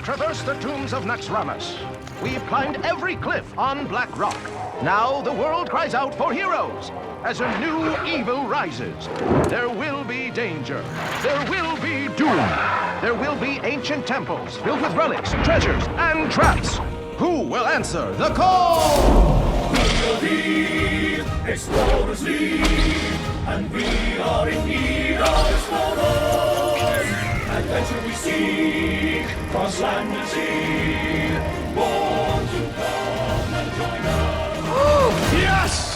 traversed the tombs of Naxxramas. We've climbed every cliff on Black Rock. Now the world cries out for heroes. As a new evil rises, there will be danger. There will be doom. There will be ancient temples filled with relics, treasures, and traps. Who will answer the call? We will lead, explorers lead, and we are in need of explorers. Adventure we seek, cross land and sea. Want to come and join us? Yes!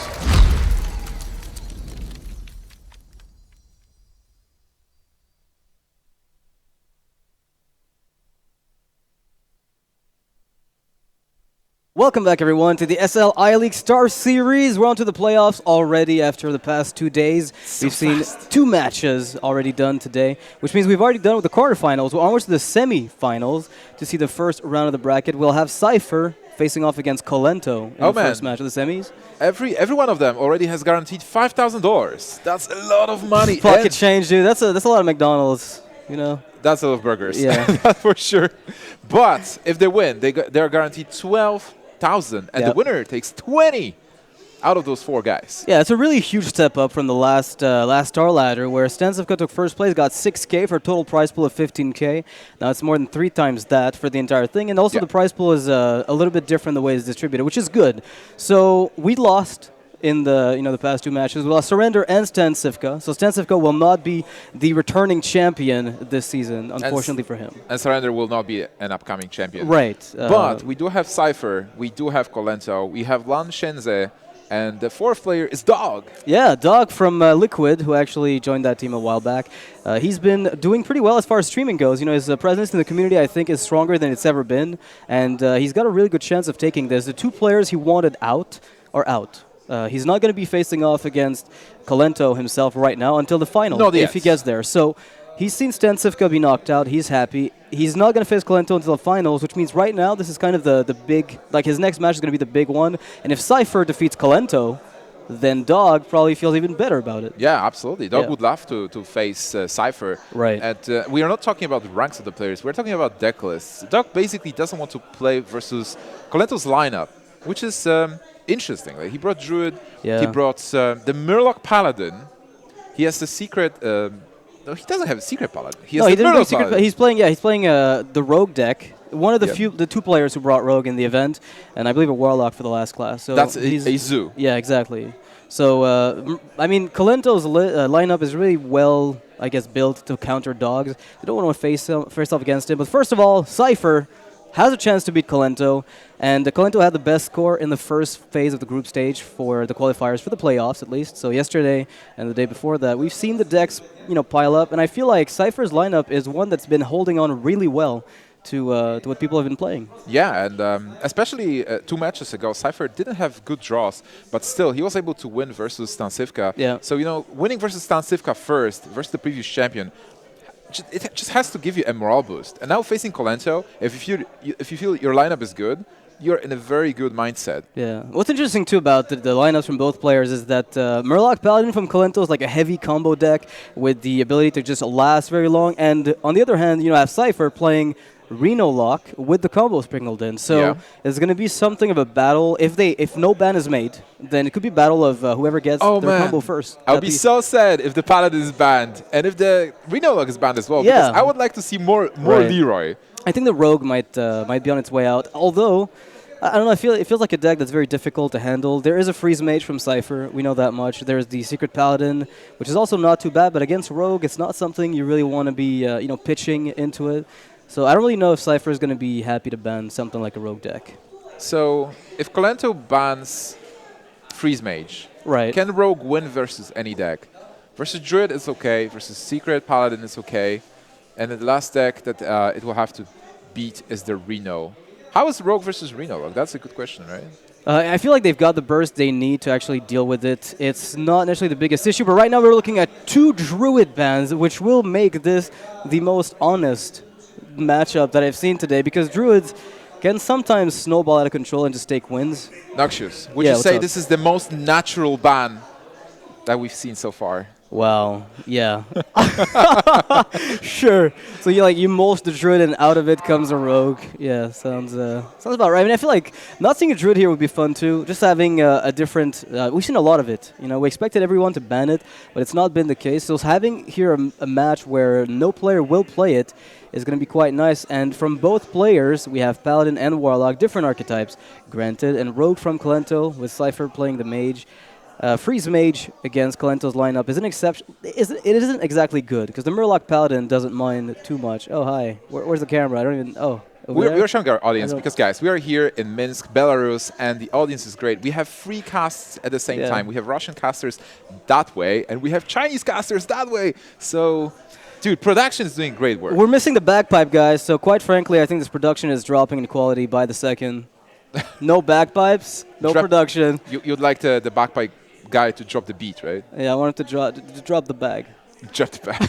Welcome back, everyone, to the SL I-League Star Series. We're on to the playoffs already after the past 2 days. We've seen 2 matches already done today, which means we've already done with the quarterfinals. We're onwards to the semifinals to see the first round of the bracket. We'll have Cipher facing off against Kolento in the first match of the semis. Every one of them already has guaranteed $5,000. That's a lot of money. Pocket change, dude. That's a lot of McDonald's, you know. That's a lot of burgers. Yeah. That's for sure. But if they win, they're guaranteed 12,000, and the winner takes 20 out of those 4 guys. Yeah, it's a really huge step up from the last StarLadder, where StarSeries took first place, got 6K for a total prize pool of 15K. Now it's more than 3 times that for the entire thing, and also the prize pool is a little bit different the way it's distributed, which is good. So we lost in the past 2 matches. We lost Surrender and StarSeries. So StarSeries will not be the returning champion this season, unfortunately for him. And Surrender will not be an upcoming champion. Right. But we do have Cipher, we do have Kolento, we have Lan Shenze, and the 4th player is Dog. Yeah, Dog from Liquid, who actually joined that team a while back. He's been doing pretty well as far as streaming goes. You know, his presence in the community, I think, is stronger than it's ever been. And he's got a really good chance of taking this. The 2 players he wanted out are out. He's not going to be facing off against Kolento himself right now until the final, if he gets there. So he's seen StarSeries be knocked out. He's happy. He's not going to face Kolento until the finals, which means right now this is kind of the big, like his next match is going to be the big one. And if Cipher defeats Kolento, then Dog probably feels even better about it. Yeah, absolutely. Dog would love to face Cipher. Right. And we are not talking about the ranks of the players. We're talking about deck lists. Dog basically doesn't want to play versus Kolento's lineup, which is interesting. Like, he brought Druid. He brought the Murloc Paladin. He has the secret. No, he doesn't have a secret Paladin. He has the Murloc Paladin. He's playing. Yeah, he's playing the Rogue deck. One of the 2 players who brought Rogue in the event, and I believe a Warlock for the last class. So that's a Zoo. Yeah, exactly. So I mean, Kolento's lineup is really well, I guess, built to counter Dogs. They don't want to face off against him. But first of all, Cipher has a chance to beat Kolento, and Kolento had the best score in the first phase of the group stage for the qualifiers, for the playoffs at least. So yesterday and the day before that, we've seen the decks, pile up, and I feel like Cipher's lineup is one that's been holding on really well to what people have been playing. Yeah, and especially 2 matches ago, Cipher didn't have good draws, but still, he was able to win versus StarSeries. Yeah. So, winning versus StarSeries first, versus the previous champion, it just has to give you a morale boost. And now facing Kolento, if you feel your lineup is good, you're in a very good mindset. Yeah. What's interesting, too, about the lineups from both players is that Murloc Paladin from Kolento is like a heavy combo deck with the ability to just last very long. And on the other hand, have Cipher playing Renolock with the combo sprinkled in. So it's going to be something of a battle. If no ban is made, then it could be a battle of whoever gets the combo first. I'll be so sad if the Paladin is banned and if the Renolock is banned as well. Because I would like to see more Leroy. I think the Rogue might be on its way out. Although, I don't know, it feels like a deck that's very difficult to handle. There is a Freeze Mage from Cipher. We know that much. There's the Secret Paladin, which is also not too bad. But against Rogue, it's not something you really want to be pitching into it. So I don't really know if Cipher is going to be happy to ban something like a Rogue deck. So if Kolento bans Freeze Mage, can Rogue win versus any deck? Versus Druid is okay, versus Secret Paladin is okay, and the last deck that it will have to beat is the Reno. How is Rogue versus Reno? That's a good question, right? I feel like they've got the burst they need to actually deal with it. It's not necessarily the biggest issue, but right now we're looking at 2 Druid bans, which will make this the most honest matchup that I've seen today, because Druids can sometimes snowball out of control and just take wins. Noxious, would you say this is the most natural ban that we've seen so far? Wow. Yeah. Sure. So you mulch the druid and out of it comes a rogue. Yeah. Sounds about right. I mean, I feel like not seeing a druid here would be fun too. Just having a different. We've seen a lot of it. We expected everyone to ban it, but it's not been the case. So having here a match where no player will play it is going to be quite nice. And from both players, we have Paladin and Warlock, different archetypes, granted, and Rogue from Kolento with Cipher playing the Mage. Freeze Mage against Kolento's lineup is an exception. It isn't exactly good because the Murloc Paladin doesn't mind too much. Oh, hi. Where's the camera? I don't even. Oh. We're showing our audience because, guys, we are here in Minsk, Belarus, and the audience is great. We have free casts at the same time. We have Russian casters that way, and we have Chinese casters that way. So, dude, production is doing great work. We're missing the bagpipe, guys. So, quite frankly, I think this production is dropping in quality by the second. No bagpipes, no production. You'd like the bagpipe guy to drop the beat, right? Yeah, I wanted to drop the bag. Drop the bag.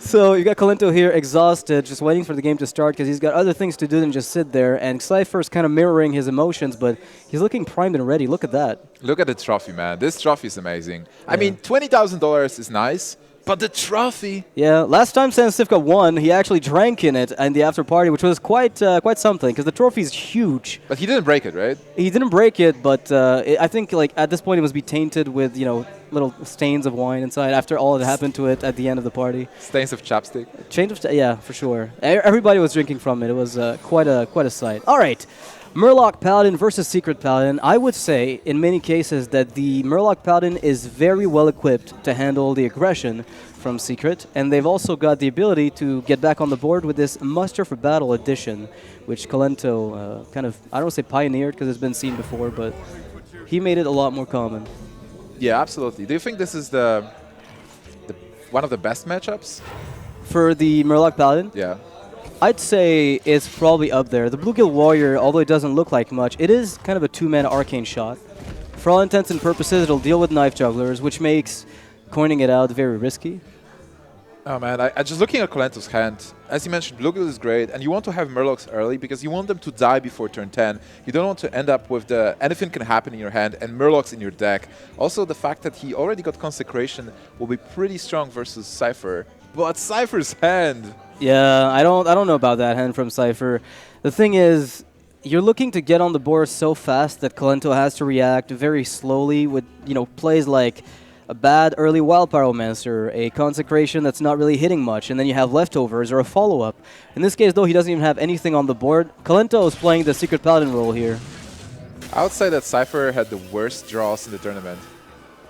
So you got Kolento here, exhausted, just waiting for the game to start because he's got other things to do than just sit there. And Cipher's kind of mirroring his emotions, but he's looking primed and ready. Look at that. Look at the trophy, man. This trophy is amazing. Yeah. I mean, $20,000 is nice. But the trophy. Yeah, last time Sansivka won, he actually drank in it in the after party, which was quite something because the trophy is huge. But he didn't break it, right? He didn't break it, but I think at this point it must be tainted with little stains of wine inside after all that happened to it at the end of the party. Stains of chapstick. Yeah, for sure. Everybody was drinking from it. It was quite a sight. All right. Murloc Paladin versus Secret Paladin. I would say, in many cases, that the Murloc Paladin is very well equipped to handle the aggression from Secret, and they've also got the ability to get back on the board with this Muster for Battle edition, which Kolento kind of, I don't want to say pioneered because it's been seen before, but he made it a lot more common. Yeah, absolutely. Do you think this is the one of the best matchups? For the Murloc Paladin? Yeah. I'd say it's probably up there. The Bluegill Warrior, although it doesn't look like much, it is kind of a two-mana arcane shot. For all intents and purposes, it'll deal with knife jugglers, which makes coining it out very risky. Oh man, I just looking at Kolento's hand, as you mentioned, Bluegill is great, and you want to have Murlocs early because you want them to die before turn 10. You don't want to end up with anything can happen in your hand and Murlocs in your deck. Also, the fact that he already got Consecration will be pretty strong versus Cipher. But Cipher's hand. Yeah, I don't know about that hand from Cipher. The thing is, you're looking to get on the board so fast that Kolento has to react very slowly with plays like a bad early Wild Pyromancer, a Consecration that's not really hitting much, and then you have leftovers or a follow-up. In this case, though, he doesn't even have anything on the board. Kolento is playing the Secret Paladin role here. I would say that Cipher had the worst draws in the tournament.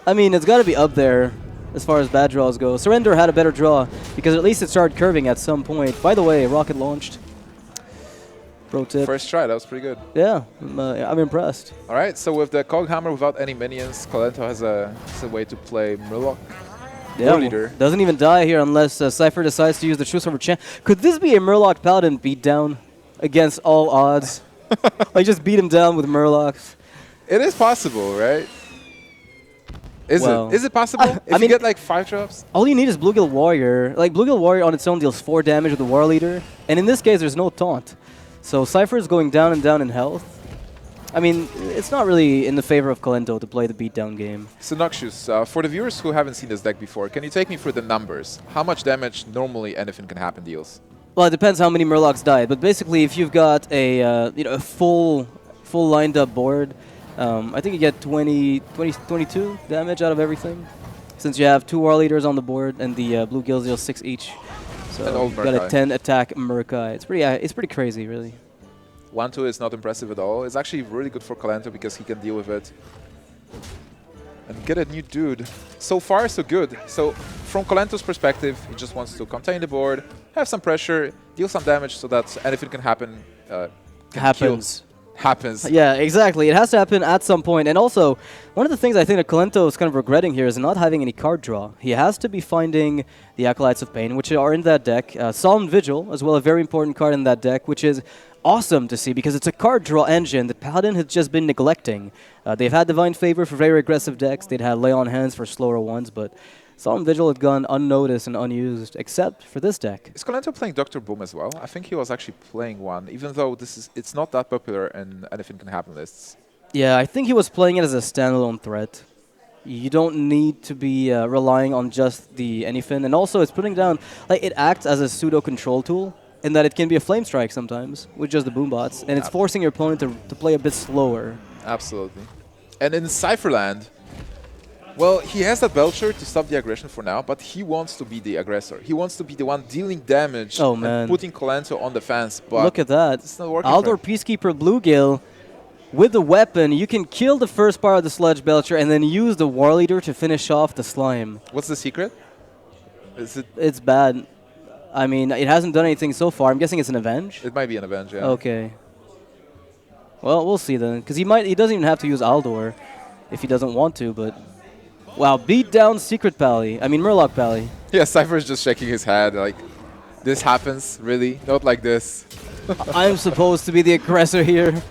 I mean, it's got to be up there as far as bad draws go. Surrender had a better draw because at least it started curving at some point. By the way, rocket launched. Pro tip. First try, that was pretty good. Yeah, I'm impressed. All right, so with the Coghammer without any minions, Kolento has a way to play Murloc. Yeah, leader. Doesn't even die here unless Cipher decides to use the Truce Over Chance. Could this be a Murloc Paladin beatdown against all odds? Like just beat him down with Murlocs? It is possible, right? Is it possible? If you get like 5 drops? All you need is Bluegill Warrior. Like Bluegill Warrior on its own deals 4 damage with the War Leader. And in this case, there's no taunt. So Cipher is going down and down in health. I mean, it's not really in the favor of Kolento to play the beatdown game. So Noxious, for the viewers who haven't seen this deck before, can you take me through the numbers? How much damage normally anything can happen deals? Well, it depends how many Murlocs died. But basically, if you've got a full lined up board, I think you get 22 damage out of everything, since you have 2 War Leaders on the board and the Bluegills deal 6 each. So you've got a 10 attack Murkai. It's pretty crazy, really. 1-2 is not impressive at all. It's actually really good for Kolento because he can deal with it. And get a new dude. So far, so good. So from Kolento's perspective, he just wants to contain the board, have some pressure, deal some damage so that anything can happen. Happens. Yeah, exactly. It has to happen at some point. And also, one of the things I think that Kolento is kind of regretting here is not having any card draw. He has to be finding the Acolytes of Pain, which are in that deck. Solemn Vigil, as well, a very important card in that deck, which is awesome to see because it's a card draw engine that Paladin has just been neglecting. They've had Divine Favor for very aggressive decks. They'd had Lay on Hands for slower ones, but Solemn Vigil had gone unnoticed and unused, except for this deck. Is Kolento playing Dr. Boom as well? I think he was actually playing one, even though it's not that popular and anything can happen lists. Yeah, I think he was playing it as a standalone threat. You don't need to be relying on just the anyfin. And also, it's putting down, like, it acts as a pseudo control tool in that it can be a flame strike sometimes with just the boom bots, and it's forcing your opponent to play a bit slower. Absolutely. And in Cypherland, well, he has that Belcher to stop the aggression for now, but he wants to be the aggressor. He wants to be the one dealing damage and putting Kolento on the fence. But look at that. It's not working. Aldor Peacekeeper Bluegill. With the weapon, you can kill the first part of the Sludge Belcher and then use the War Leader to finish off the Slime. What's the secret? Is it? It's bad. I mean, it hasn't done anything so far. I'm guessing it's an Avenge? It might be an Avenge, yeah. Okay. Well, we'll see then. Because he doesn't even have to use Aldor if he doesn't want to, but... Wow, beat down Secret Pally. I mean, Murloc Pally. Yeah, Cipher is just shaking his head like, this happens? Really? Not like this. I'm supposed to be the aggressor here.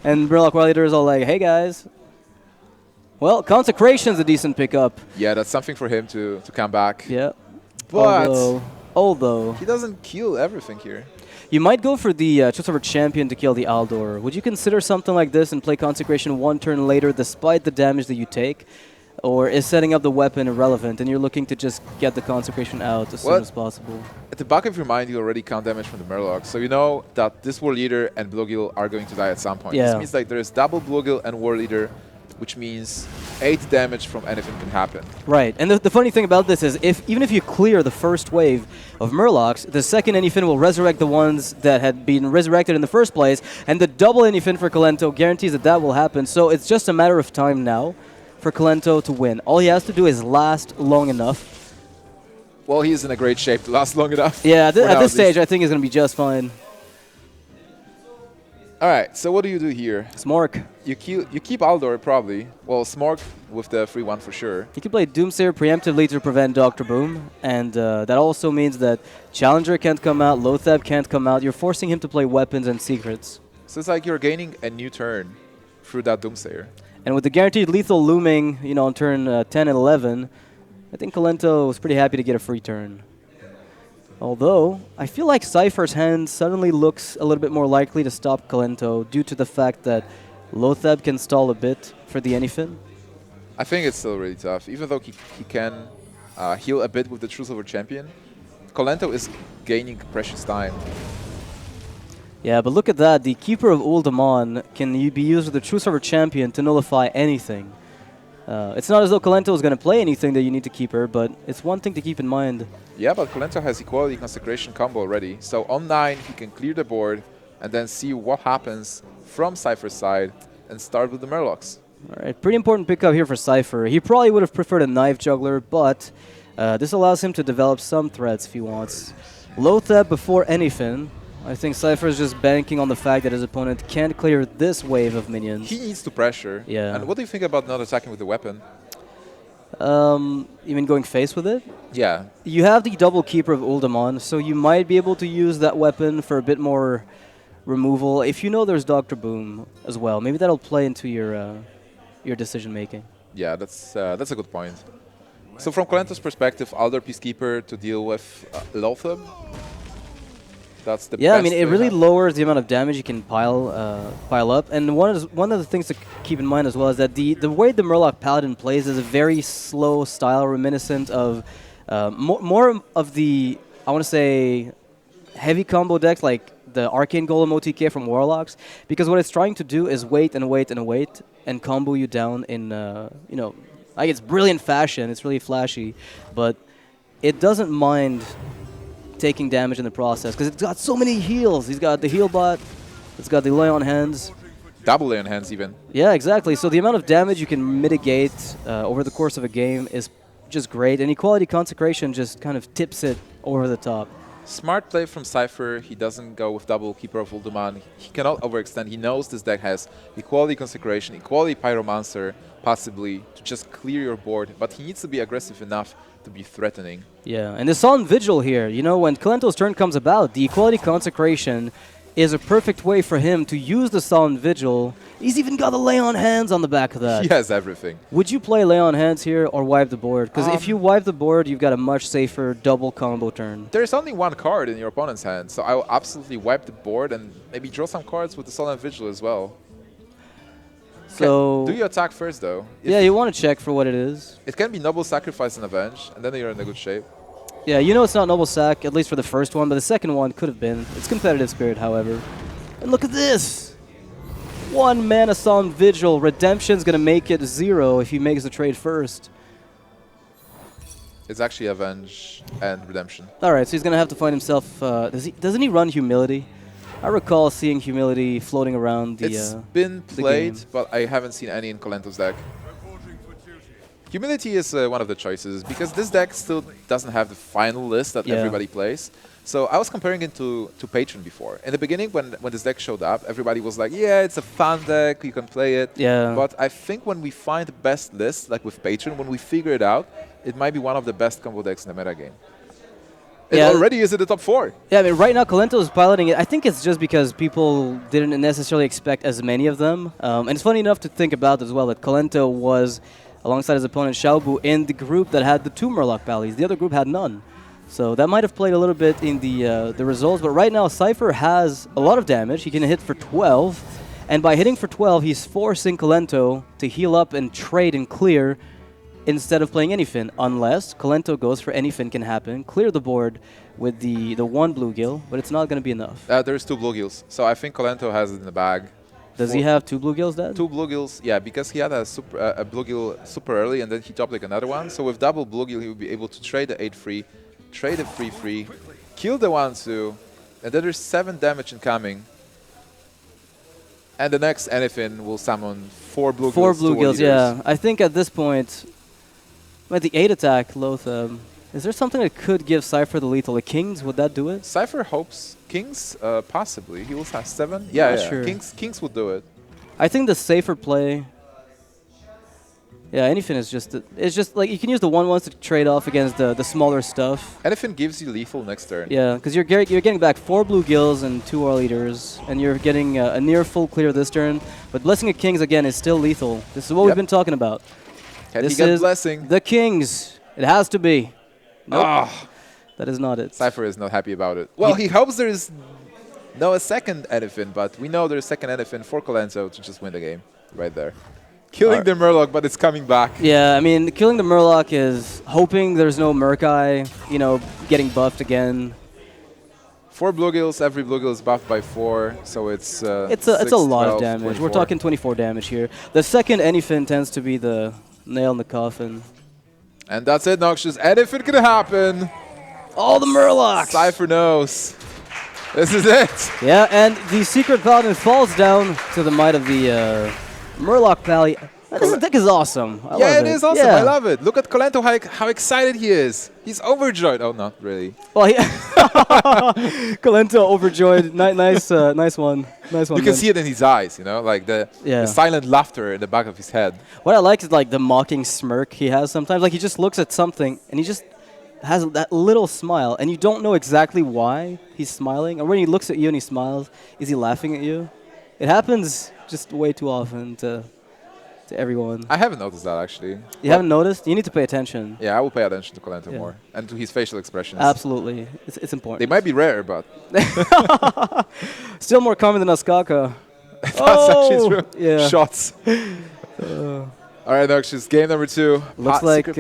And Murloc War Leader is all like, hey guys. Well, Consecration's a decent pickup. Yeah, that's something for him to come back. Yeah. But although he doesn't kill everything here. You might go for the Choose Champion to kill the Aldor. Would you consider something like this and play Consecration one turn later despite the damage that you take? Or is setting up the weapon irrelevant and you're looking to just get the Consecration out as soon as possible? At the back of your mind, you already count damage from the Murloc, so you know that this War Leader and Bluegill are going to die at some point. Yeah. This means like there is double Bluegill and War Leader, which means 8 damage from anything can happen. Right, and the funny thing about this is even if you clear the first wave of Murlocs, the second anyfin will resurrect the ones that had been resurrected in the first place, and the double anyfin for Kolento guarantees that will happen, so it's just a matter of time now for Kolento to win. All he has to do is last long enough. Well, he's in a great shape to last long enough. Yeah, at this stage, I think he's going to be just fine. All right, so what do you do here? Smork. You keep Aldor, probably. Well, Smork with the free one for sure. You can play Doomsayer preemptively to prevent Dr. Boom, and that also means that Challenger can't come out, Lothab can't come out. You're forcing him to play weapons and secrets. So it's like you're gaining a new turn through that Doomsayer. And with the guaranteed lethal looming, on turn 10 and 11, I think Kolento was pretty happy to get a free turn. Although, I feel like Cipher's hand suddenly looks a little bit more likely to stop Kolento due to the fact that Lothab can stall a bit for the anyfin. I think it's still really tough. Even though he can heal a bit with the True Silver Champion, Kolento is gaining precious time. Yeah, but look at that. The Keeper of Uldaman can be used with the True Silver Champion to nullify anything. It's not as though Kolento is going to play anything that you need to keep her, but it's one thing to keep in mind. Yeah, but Kolento has Equality Consecration combo already. So on 9, he can clear the board and then see what happens from Cipher's side and start with the Murlocs. All right, pretty important pickup here for Cipher. He probably would have preferred a Knife Juggler, but this allows him to develop some threats if he wants. Lothab before anyfin. I think Cipher is just banking on the fact that his opponent can't clear this wave of minions. He needs to pressure. Yeah. And what do you think about not attacking with the weapon? You mean going face with it? Yeah. You have the double Keeper of Uldaman, so you might be able to use that weapon for a bit more removal. If you know there's Dr. Boom as well, maybe that'll play into your decision making. Yeah, that's a good point. So from Kolento's perspective, Aldor Peacekeeper to deal with Lothab. That's the yeah, best I mean, it really lowers the amount of damage you can pile up. And one of the things to keep in mind as well is that the way the Murloc Paladin plays is a very slow style, reminiscent of more of the, I want to say, heavy combo decks like the Arcane Golem OTK from Warlocks, because what it's trying to do is wait and wait and wait and combo you down in, like it's brilliant fashion. It's really flashy, but it doesn't mind taking damage in the process because it's got so many heals. He's got the heal bot, it's got the lay on hands. Double lay on hands even. Yeah, exactly. So the amount of damage you can mitigate over the course of a game is just great, and Equality Consecration just kind of tips it over the top. Smart play from Cipher. He doesn't go with double Keeper of Uldaman. He cannot overextend. He knows this deck has Equality Consecration, Equality Pyromancer, possibly, to just clear your board, but he needs to be aggressive enough to be threatening. Yeah, and the Solemn Vigil here, when Kolento's turn comes about, the Equality Consecration is a perfect way for him to use the Solemn Vigil. He's even got the Lay on Hands on the back of that. He has everything. Would you play Lay on Hands here or wipe the board? Because if you wipe the board, you've got a much safer double combo turn. There's only one card in your opponent's hand, so I will absolutely wipe the board and maybe draw some cards with the Solemn Vigil as well. So do you attack first, though? Yeah, you want to check for what it is. It can be Noble Sacrifice and Avenge, and then you're in a good shape. Yeah, you know it's not Noble Sac, at least for the first one, but the second one could have been. It's Competitive Spirit, however. And look at this! 1 Mana Solemn Vigil. Redemption's going to make it 0 if he makes the trade first. It's actually Avenge and Redemption. Alright, so he's going to have to find himself... doesn't he run Humility? I recall seeing Humility floating around the It's been played, game. but I haven't seen any in Kolento's deck. Humility is one of the choices, because this deck still doesn't have the final list that everybody plays. So I was comparing it to Patron before. In the beginning, when this deck showed up, everybody was like, yeah, it's a fun deck, you can play it. Yeah. But I think when we find the best list, like with Patron, when we figure it out, it might be one of the best combo decks in the metagame. It already is in the top 4. Yeah, I mean, right now Kolento is piloting it. I think it's just because people didn't necessarily expect as many of them. And it's funny enough to think about as well that Kolento was, alongside his opponent Xiaobu, in the group that had the 2 Murloc Pallies. The other group had none. So that might have played a little bit in the results. But right now, Cipher has a lot of damage. He can hit for 12. And by hitting for 12, he's forcing Kolento to heal up and trade and clear instead of playing Anyfin, unless Kolento goes for Anyfin can happen, clear the board with the 1 Bluegill, but it's not going to be enough. There's 2 Bluegills, so I think Kolento has it in the bag. Does he have 2 Bluegills, Dad? 2 Bluegills, yeah, because he had a Bluegill super early and then he topped like another one. So with double Bluegill, he would be able to trade the 8-free, trade the 3-free, kill the 1-2, and then there's 7 damage incoming. And the next Anyfin will summon 4 Bluegills. 4 Bluegills, yeah. I think at this point, with the 8 attack, Lotham, is there something that could give Cipher the lethal? The Kings, would that do it? Cipher hopes. Kings, possibly. He will have 7. Yeah, Sure. Kings would do it. I think the safer play... Yeah, Anyfin is just... It's just like, you can use the 1/1s to trade off against the smaller stuff. Anyfin gives you lethal next turn. Yeah, because you're getting back 4 Bluegills and 2 War Leaders, and you're getting a near full clear this turn. But Blessing of Kings, again, is still lethal. This is what we've been talking about. Can this he get is Blessing? the Kings. It has to be. Nope. That is not it. Cipher is not happy about it. Well, he hopes there is a second Anyfin, but we know there's a second Anyfin for Kolento to just win the game right there. Killing the Murloc, but it's coming back. Yeah, I mean, killing the Murloc is hoping there's no Murkai, you know, getting buffed again. 4 Bluegills, every Bluegill is buffed by 4, so it's 6, a lot 12, of damage. 24. We're talking 24 damage here. The second Anyfin tends to be the nail in the coffin. And that's it, Noxious. Anything can happen. All the Murlocs! Cipher knows. This is it. Yeah, and the Secret Paladin falls down to the might of the Murloc Pally. This deck is awesome. I love it is awesome. Yeah. I love it. Look at Kolento, how excited he is. He's overjoyed. Oh, not really. Well, Kolento overjoyed. Nice one. Nice one. You can see it in his eyes, you know, like the silent laughter in the back of his head. What I like is like the mocking smirk he has sometimes. Like he just looks at something and he just has that little smile, and you don't know exactly why he's smiling. Or when he looks at you and he smiles, is he laughing at you? It happens just way too often to everyone. I haven't noticed that, actually. You haven't noticed? You need to pay attention. Yeah, I will pay attention to Kolento more. And to his facial expressions. Absolutely. It's important. They might be rare, but... Still more common than Askaka. That's actually true. Yeah. Shots. All right, Noxious, game number 2. Looks like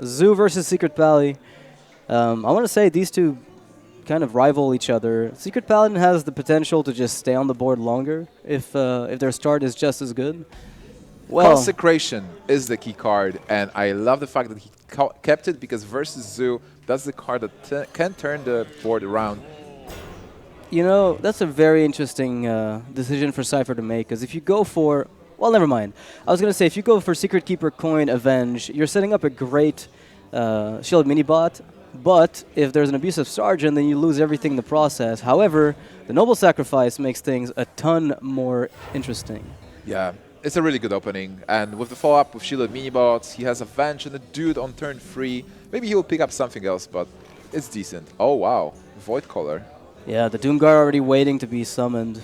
Zoo versus Secret Pally. I want to say these two kind of rival each other. Secret Paladin has the potential to just stay on the board longer if their start is just as good. Well, Consecration is the key card, and I love the fact that he kept it, because versus Zoo, that's the card that can turn the board around. You know, that's a very interesting decision for Cipher to make, because if you go for... Well, never mind. I was going to say, if you go for Secret Keeper, Coin, Avenge, you're setting up a great Shield mini-bot, but if there's an Abusive Sergeant, then you lose everything in the process. However, the Noble Sacrifice makes things a ton more interesting. Yeah. It's a really good opening, and with the follow-up with Shielded Minibots, he has Avenge and a Dude on turn 3. Maybe he will pick up something else, but it's decent. Oh wow, Void Collar. Yeah, the Doomguard already waiting to be summoned.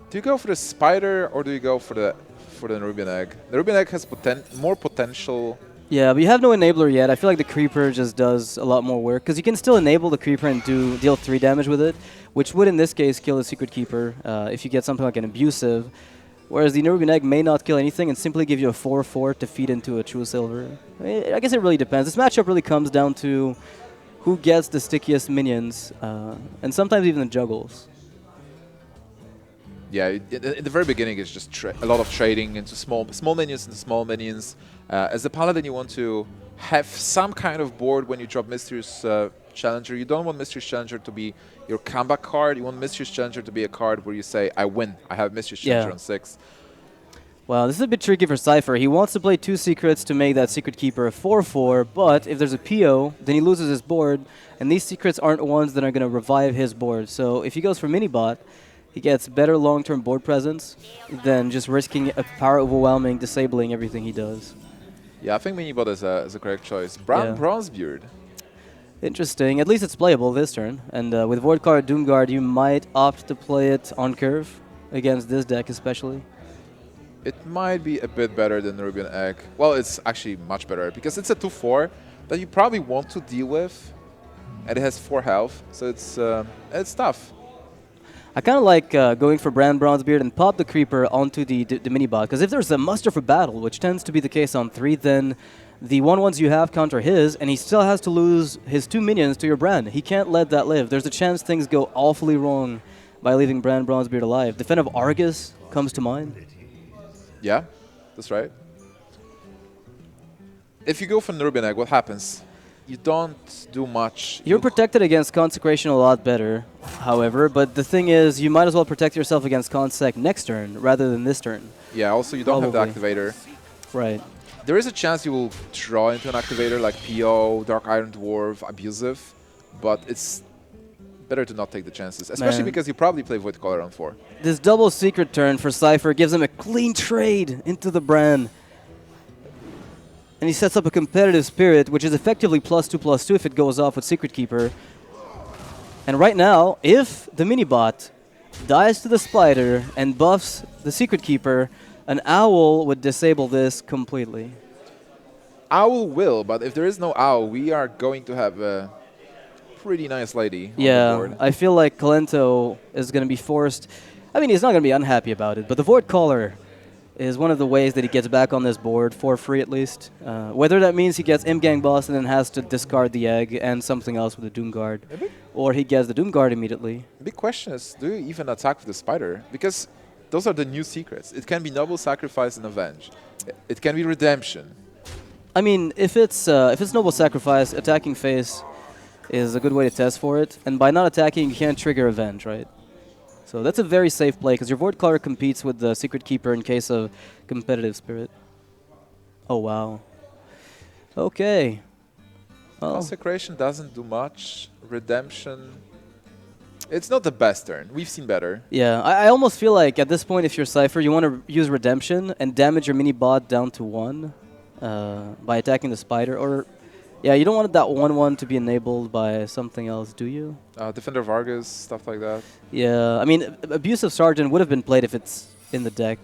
Do you go for the Spider or do you go for the Nerubian Egg? The Nerubian Egg has more potential. Yeah, but you have no enabler yet. I feel like the Creeper just does a lot more work, because you can still enable the Creeper and deal 3 damage with it, which would in this case kill the Secret Keeper if you get something like an Abusive. Whereas the Nerubian Egg may not kill anything and simply give you a 4/4 to feed into a True Silver. I guess it really depends. This matchup really comes down to who gets the stickiest minions, and sometimes even the juggles. Yeah, in the very beginning, it's just a lot of trading into small minions into small minions. As a Paladin, you want to have some kind of board when you drop Mysterious Challenger. You don't want Mysterious Challenger to be your comeback card. You want Mysterious Challenger to be a card where you say, I win. I have Mysterious Challenger on 6. Well, this is a bit tricky for Cipher. He wants to play 2 secrets to make that Secret Keeper a 4/4, but if there's a PO, then he loses his board, and these secrets aren't ones that are going to revive his board. So if he goes for Minibot, he gets better long-term board presence than just risking a power overwhelming, disabling everything he does. Yeah, I think Minibot is a correct choice. Bronzebeard. Interesting. At least it's playable this turn. And with Void Card Doomguard, you might opt to play it on curve against this deck especially. It might be a bit better than the Nerubian Egg. Well, it's actually much better because it's a 2/4 that you probably want to deal with, and it has 4 health, so it's tough. I kind of like going for Bronzebeard and pop the Creeper onto the mini-bot, because if there's a muster for battle, which tends to be the case on 3, then the 1/1s you have counter his, and he still has to lose his 2 minions to your Brand. He can't let that live. There's a chance things go awfully wrong by leaving Bronzebeard alive. Defend of Argus comes to mind. Yeah, that's right. If you go for Nerubian Egg, what happens? You don't do much. You're protected against Consecration a lot better, however, but the thing is, you might as well protect yourself against Consec next turn rather than this turn. Yeah, also you don't have the activator. Right. There is a chance you will draw into an activator like PO, Dark Iron Dwarf, Abusive, but it's better to not take the chances, especially because you probably play Void Caller on 4. This double secret turn for Cipher gives him a clean trade into the Bran. And he sets up a competitive spirit, which is effectively +2/+2 if it goes off with Secret Keeper. And right now, if the mini-bot dies to the Spider and buffs the Secret Keeper, an Owl would disable this completely. Owl will, but if there is no Owl, we are going to have a pretty nice lady on the board. I feel like Kolento is going to be forced. I mean, he's not going to be unhappy about it, but the Void Caller is one of the ways that he gets back on this board, for free at least. Whether that means he gets Imgang Boss and then has to discard the egg and something else with the Doomguard, or he gets the Doomguard immediately. The big question is, do you even attack with the Spider? Because those are the new secrets. It can be Noble Sacrifice and Avenge. It can be Redemption. I mean, if it's Noble Sacrifice, attacking face is a good way to test for it. And by not attacking, you can't trigger Avenge, right? So that's a very safe play, because your Void Caller competes with the Secret Keeper in case of competitive spirit. Oh, wow. Okay. Well, Consecration doesn't do much. Redemption, it's not the best turn. We've seen better. Yeah, I almost feel like at this point, if you're Cipher, you want to use Redemption and damage your mini-bot down to 1 by attacking the Spider. Or, yeah, you don't want that 1/1 to be enabled by something else, do you? Defender of Argus, stuff like that. Yeah, I mean, Abusive Sergeant would have been played if it's in the deck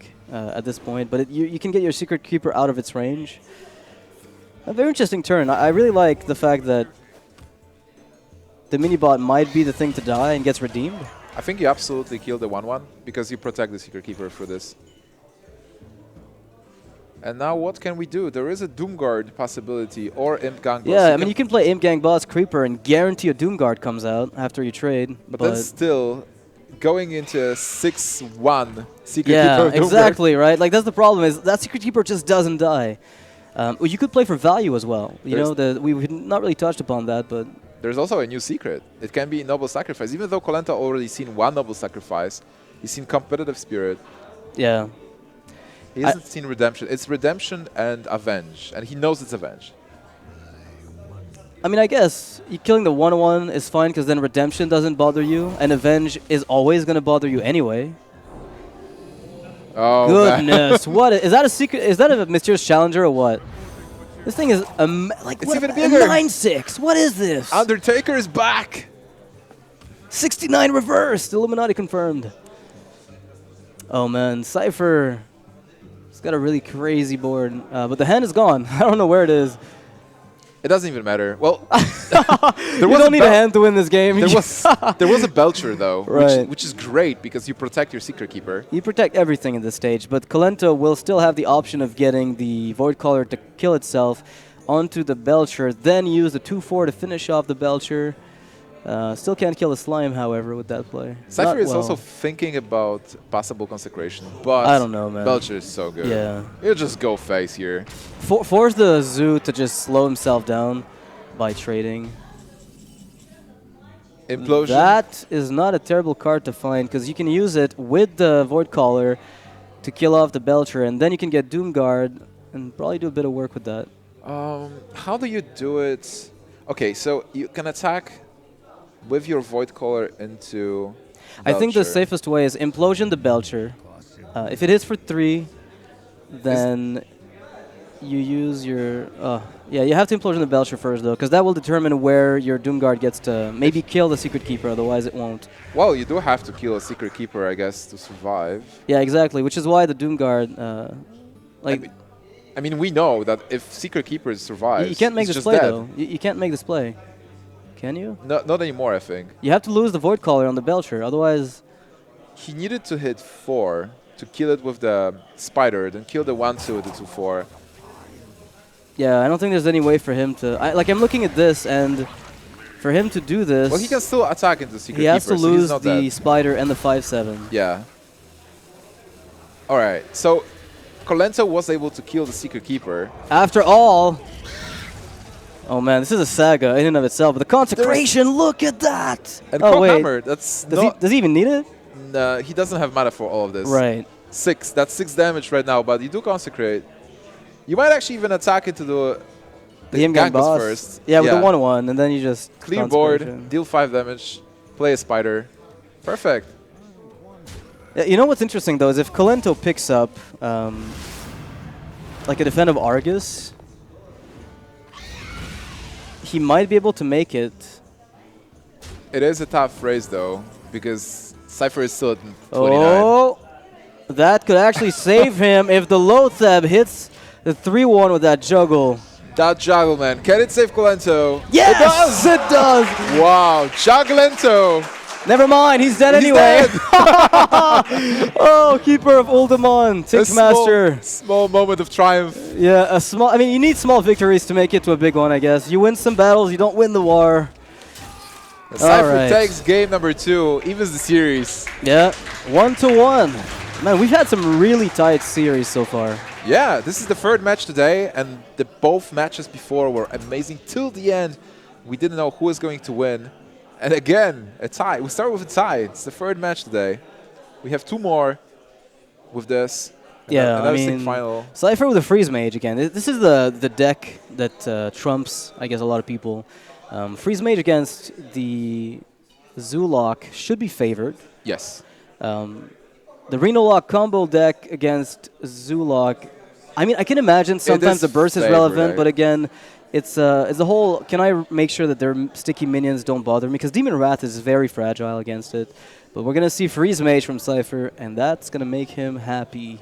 at this point, but you can get your Secret Keeper out of its range. A very interesting turn. I really like the fact that the mini-bot might be the thing to die and gets redeemed. I think you absolutely kill the 1/1 because you protect the Secret Keeper for this. And now what can we do? There is a Doomguard possibility or Imp Gang Boss. Yeah, I mean, you can play Imp Gang Boss Creeper and guarantee a Doomguard comes out after you trade. But then still, going into a 6/1 Secret Keeper. Yeah, exactly, right? Like, that's the problem, is that Secret Keeper just doesn't die. Well, you could play for value as well. You know, we've not really touched upon that, but... There's also a new secret. It can be Noble Sacrifice. Even though Kolento already seen 1 Noble Sacrifice, he's seen Competitive Spirit. Yeah. He hasn't seen Redemption. It's Redemption and Avenge, and he knows it's Avenge. I mean, I guess killing the 1/1 is fine, because then Redemption doesn't bother you, and Avenge is always going to bother you anyway. Oh, goodness! What is that? A secret? Is that a Mysterious Challenger or what? This thing is like it's even bigger. 9/6. What is this? Undertaker is back. 69 reversed. Illuminati confirmed. Oh man, Cipher. It's got a really crazy board, but the hand is gone. I don't know where it is. It doesn't even matter. Well, you don't need a hand to win this game. There was a Belcher, though, right. which is great because you protect your Secret Keeper. You protect everything in this stage, but Kolento will still have the option of getting the Voidcaller to kill itself onto the Belcher, then use the 2/4 to finish off the Belcher. Still can't kill the Slime, however, with that play. Cypher is also thinking about possible consecration, but I don't know, man. Belcher is so good. Yeah. You just go face here. Force the Zoo to just slow himself down by trading. Implosion. That is not a terrible card to find, because you can use it with the Voidcaller to kill off the Belcher, and then you can get Doomguard and probably do a bit of work with that. How do you do it? Okay, so you can attack with your Voidcaller into Belcher. I think the safest way is Implosion the Belcher. If it hits for 3, then you use your... yeah, you have to Implosion the Belcher first, though, because that will determine where your Doomguard gets to maybe kill the Secret Keeper, otherwise it won't. Well, you do have to kill a Secret Keeper, I guess, to survive. Yeah, exactly, which is why the Doomguard... I mean, we know that if Secret Keeper survives, you can't make it's this just play, dead. though. You can't make this play. Can you? No, not anymore, I think. You have to lose the Voidcaller on the Belcher, otherwise... He needed to hit 4 to kill it with the Spider, then kill the 1/2 with the 2/4. Yeah, I don't think there's any way for him to... I'm looking at this, and for him to do this... Well, he can still attack into Secret Keeper. He has to lose so the Spider and the 5/7. Yeah. All right, so Kolento was able to kill the Secret Keeper. After all... Oh man, this is a saga in and of itself. But the consecration, look at that! And oh wait, Hammer, that's does he even need it? No, he doesn't have mana for all of this. Right. 6, that's 6 damage right now, but you do consecrate. You might actually even attack into the Gang boss first. Yeah, with the 1/1, and then you just clear board, deal 5 damage, play a Spider. Perfect. Yeah, you know what's interesting though is if Kolento picks up like a Defend of Argus, he might be able to make it. It is a tough race though, because Cipher is still at 29. Oh, that could actually save him if the Lothab hits the 3/1 with that juggle. That juggle, man. Can it save Kolento? Yes! It does! It does! Wow, Juggolento! Never mind, he's dead anyway. Oh, Keeper of Uldaman, Tickmaster. Small moment of triumph. Yeah, a small. I mean, you need small victories to make it to a big one, I guess. You win some battles, you don't win the war. Cipher takes game number 2, evens the series. Yeah, 1-1. Man, we've had some really tight series so far. Yeah, this is the 3rd match today, and both matches before were amazing till the end. We didn't know who was going to win. And again, a tie. We start with a tie. It's the 3rd match today. We have 2 more with this. Yeah, I mean, final. Cipher with a Freeze Mage again. This is the deck that trumps, I guess, a lot of people. Freeze Mage against the Zoo Warlock should be favored. Yes. The Renolock combo deck against Zoo Warlock. I mean, I can imagine sometimes the burst is relevant, but again, it's the whole. Can I make sure that their sticky minions don't bother me? Because Demon Wrath is very fragile against it. But we're gonna see Freeze Mage from Cipher, and that's gonna make him happy.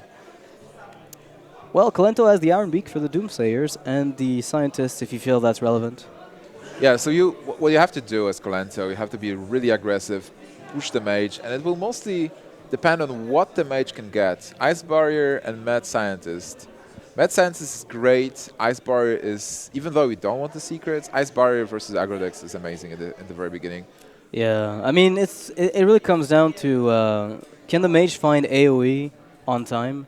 Well, Kolento has the Iron Beak for the Doomsayers and the Scientists, if you feel that's relevant. Yeah. So what you have to do as Kolento, you have to be really aggressive, push the Mage, and it will mostly depend on what the Mage can get. Ice Barrier and Mad Scientist. Mad Scientist is great. Ice Barrier is, even though we don't want the secrets, Ice Barrier versus Aggro decks is amazing in the very beginning. Yeah, I mean, it really comes down to can the Mage find AoE on time?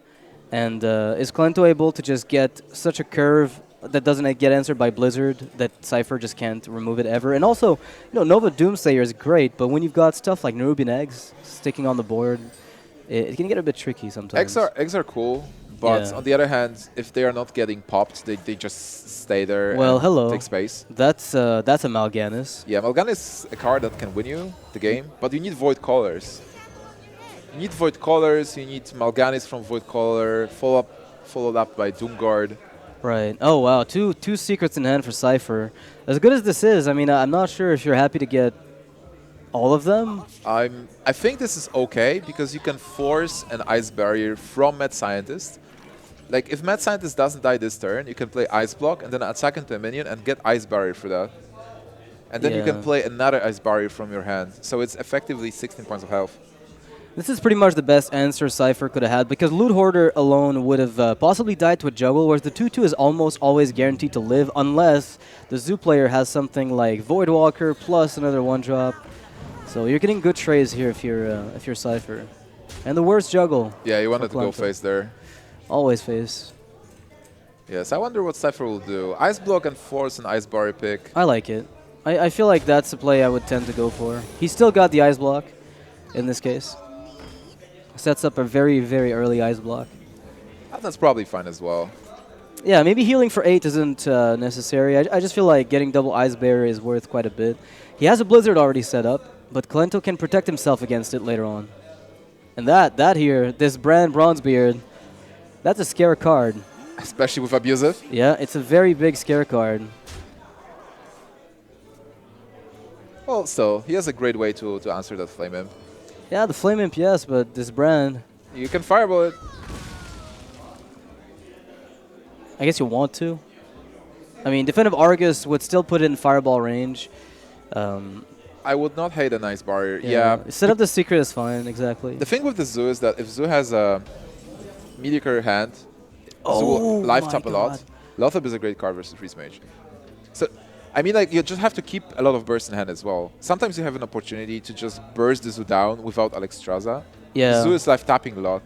And is Kolento able to just get such a curve that doesn't get answered by Blizzard that Cipher just can't remove it ever? And also, Nova Doomsayer is great, but when you've got stuff like Nerubian Eggs sticking on the board, it can get a bit tricky sometimes. Eggs are cool. But on the other hand, if they are not getting popped, they just stay there and take space. That's a Mal'Ganis. Yeah, Mal'Ganis is a card that can win you the game, but you need Void Callers. You need Void Callers, you need Mal'Ganis from Void Caller, followed up by Doomguard. Right. Oh, wow. Two secrets in hand for Cipher. As good as this is, I mean, I'm not sure if you're happy to get all of them. I think this is okay, because you can force an Ice Barrier from Mad Scientist. Like, if Mad Scientist doesn't die this turn, you can play Ice Block and then attack into a minion and get Ice Barrier for that. And then you can play another Ice Barrier from your hand. So it's effectively 16 points of health. This is pretty much the best answer Cipher could have had, because Loot Hoarder alone would have possibly died to a Juggle, whereas the 2-2 is almost always guaranteed to live, unless the Zoo player has something like Voidwalker plus another 1-drop. So you're getting good trades here if you're Cipher. And the worst Juggle. Yeah, you wanted to go face there. Always face. Yes, I wonder what Cipher will do. Ice Block and force an Ice Barrier pick. I like it. I feel like that's the play I would tend to go for. He's still got the Ice Block in this case. Sets up a very, very early Ice Block. That's probably fine as well. Yeah, maybe healing for 8 isn't necessary. I just feel like getting double Ice Barrier is worth quite a bit. He has a Blizzard already set up, but Kolento can protect himself against it later on. And that here, this Brand Bronzebeard, that's a scare card. Especially with Abusive? Yeah, it's a very big scare card. Well, still, he has a great way to answer that Flame Imp. Yeah, the Flame Imp, yes, but this Brand... You can Fireball it. I guess you want to. I mean, Definitive Argus would still put it in Fireball range. I would not hate a nice barrier. Yeah. Set up the Secret is fine, exactly. The thing with the Zoo is that if Zoo has a mediocre hand, Zoo will life tap a lot. Lothab is a great card versus Freeze Mage. So, I mean, like, you just have to keep a lot of burst in hand as well. Sometimes you have an opportunity to just burst the Zoo down without Alexstrasza. Yeah. Zoo is life tapping a lot.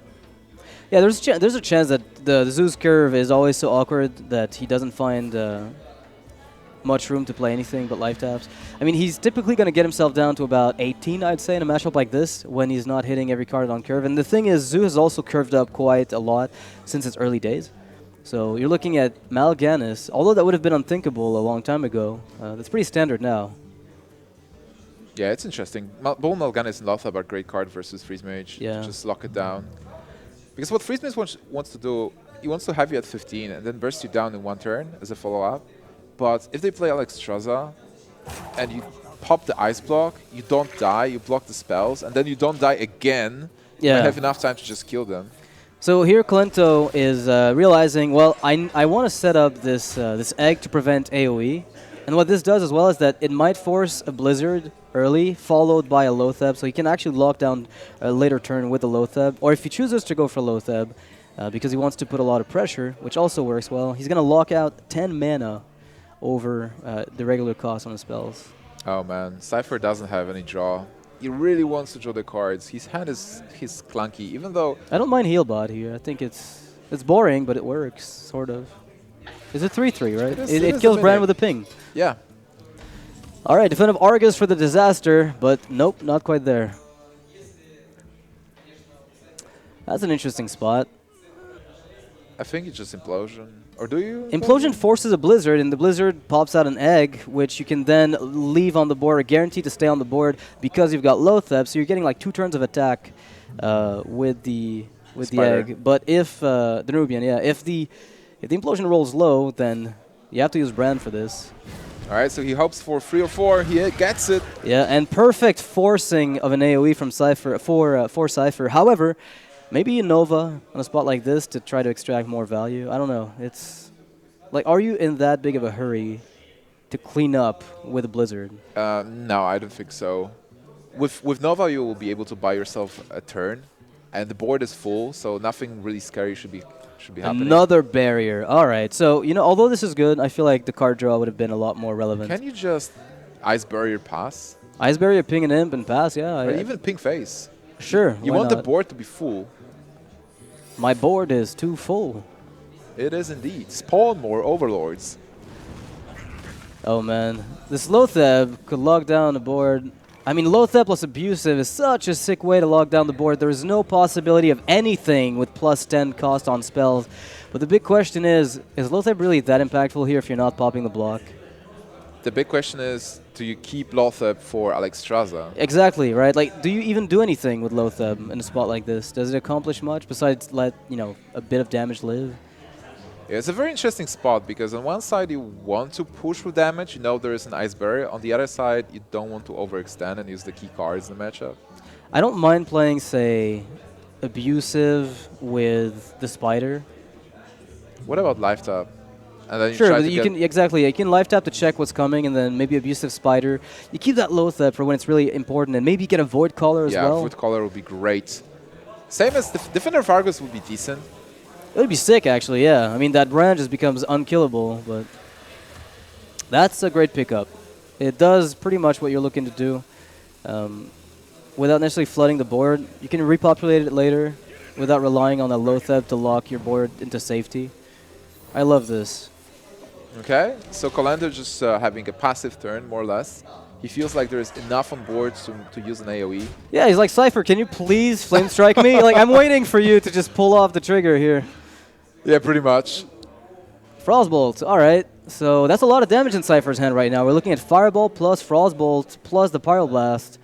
Yeah, there's a chance that the Zoo's curve is always so awkward that he doesn't find much room to play anything but life taps. I mean, he's typically going to get himself down to about 18, I'd say, in a matchup like this when he's not hitting every card on curve. And the thing is, Zoo has also curved up quite a lot since its early days. So you're looking at Mal'Ganis, although that would have been unthinkable a long time ago. That's pretty standard now. Yeah, it's interesting. Both Mal'Ganis and Lothab are great card versus Freeze Mage. Yeah. Just lock it down. Because what Freeze Mage wants to do, he wants to have you at 15 and then burst you down in one turn as a follow-up. But if they play Alexstrasza and you pop the Ice Block, you don't die, you block the spells, and then you don't die again, you have enough time to just kill them. So here Kolento is realizing, well, I want to set up this egg to prevent AoE. And what this does as well is that it might force a Blizzard early, followed by a Lothab, so he can actually lock down a later turn with a Lothab. Or if he chooses to go for Lothab, because he wants to put a lot of pressure, which also works well, he's going to lock out 10 mana over the regular cost on the spells. Oh man, Cipher doesn't have any draw. He really wants to draw the cards. His hand is clunky, even though... I don't mind Healbot here. I think it's boring, but it works, sort of. It's a 3-3, right? It kills Brand with a ping. Yeah. All right, Definitive Argus for the disaster, but nope, not quite there. That's an interesting spot. I think it's just Implosion. Or do you? Implosion forces a Blizzard, and the Blizzard pops out an egg, which you can then leave on the board, guaranteed to stay on the board because you've got Lothab, so you're getting like 2 turns of attack with the egg. But if the Nubian, if the Implosion rolls low, then you have to use Brand for this. All right, so he hopes for 3 or 4. He gets it. Yeah, and perfect forcing of an AoE from Cipher for Cipher. However, maybe a Nova on a spot like this to try to extract more value. I don't know. It's like, are you in that big of a hurry to clean up with a Blizzard? No, I don't think so. With Nova, you will be able to buy yourself a turn, and the board is full, so nothing really scary should be happening. Another barrier. All right. So, although this is good, I feel like the card draw would have been a lot more relevant. Can you just Ice Barrier pass? Ice Barrier, ping an imp, and pass, yeah. Or even ping face. Sure. You want the board to be full. My board is too full. It is indeed. Spawn more Overlords. Oh, man. This Lothab could lock down the board. I mean, Lothab plus Abusive is such a sick way to lock down the board. There is no possibility of anything with plus 10 cost on spells. But the big question is Lothab really that impactful here if you're not popping the block? The big question is, do you keep Lothab for Alexstrasza? Exactly, right? Like, do you even do anything with Lothab in a spot like this? Does it accomplish much besides let, a bit of damage live? Yeah, it's a very interesting spot because on one side you want to push with damage, there is an Ice Barrier. On the other side, you don't want to overextend and use the key cards in the matchup. I don't mind playing, say, Abusive with the Spider. What about life tap? And then Sure, but you can exactly. You can life tap to check what's coming, and then maybe abusive spider. You keep that low threat for when it's really important, and maybe you get a void caller as well. Yeah, void caller would be great. Same as Defender of Argus would be decent. It would be sick, actually. Yeah, I mean that brand just becomes unkillable, but that's a great pickup. It does pretty much what you're looking to do, without necessarily flooding the board. You can repopulate it later, without relying on a low threat to lock your board into safety. I love this. Okay, so Kolento just having a passive turn, more or less. He feels like there's enough on board to use an AoE. Yeah, he's like, Cipher, can you please flame strike me? Like, I'm waiting for you to just pull off the trigger here. Yeah, pretty much. Frostbolt, all right. So that's a lot of damage in Cipher's hand right now. We're looking at Fireball plus Frostbolt plus the Pyroblast.